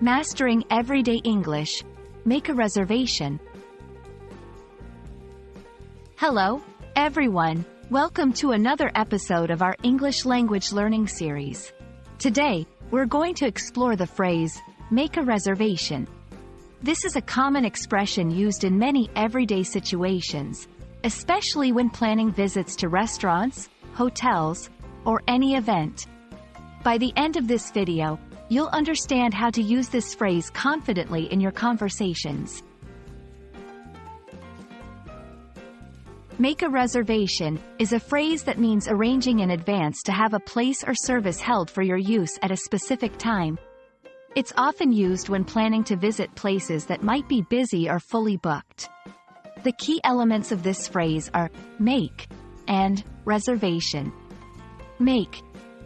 Mastering everyday English. Make a reservation. Hello, everyone. Welcome to another episode of our English language learning series. Today, we're going to explore the phrase, make a reservation. This is a common expression used in many everyday situations, especially when planning visits to restaurants, hotels, or any event. By the end of this video, you'll understand how to use this phrase confidently in your conversations. Make a reservation is a phrase that means arranging in advance to have a place or service held for your use at a specific time. It's often used when planning to visit places that might be busy or fully booked. The key elements of this phrase are make and reservation. Make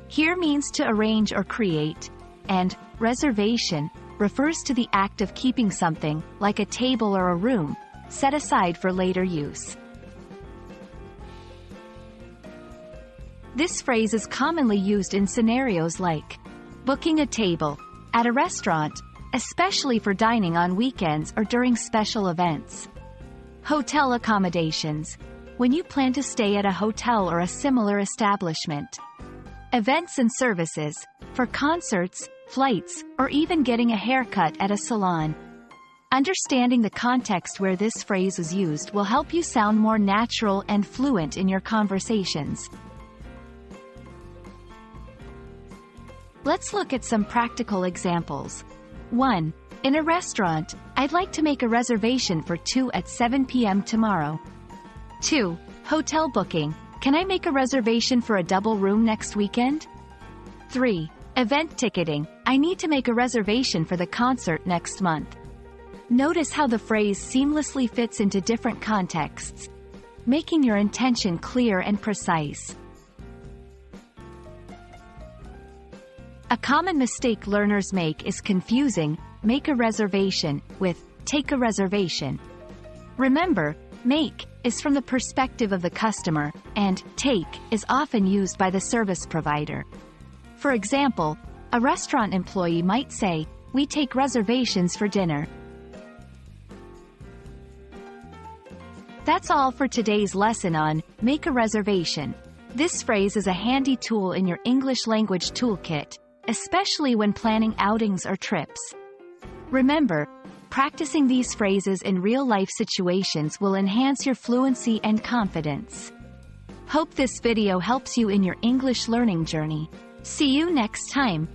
here means to arrange or create, and reservation refers to the act of keeping something, like a table or a room, set aside for later use. This phrase is commonly used in scenarios like booking a table at a restaurant, especially for dining on weekends or during special events. Hotel accommodations, when you plan to stay at a hotel or a similar establishment. Events and services, for concerts, flights, or even getting a haircut at a salon. Understanding the context where this phrase is used will help you sound more natural and fluent in your conversations. Let's look at some practical examples. 1. In a restaurant, I'd like to make a reservation for 2 at 7 p.m. tomorrow. 2. Hotel booking. Can I make a reservation for a double room next weekend? 3. Event ticketing. I need to make a reservation for the concert next month. Notice how the phrase seamlessly fits into different contexts, making your intention clear and precise. A common mistake learners make is confusing make a reservation with take a reservation. Remember, make is from the perspective of the customer, and take is often used by the service provider. For example, a restaurant employee might say, "We take reservations for dinner." That's all for today's lesson on make a reservation. This phrase is a handy tool in your English language toolkit, especially when planning outings or trips. Remember, practicing these phrases in real-life situations will enhance your fluency and confidence. Hope this video helps you in your English learning journey. See you next time.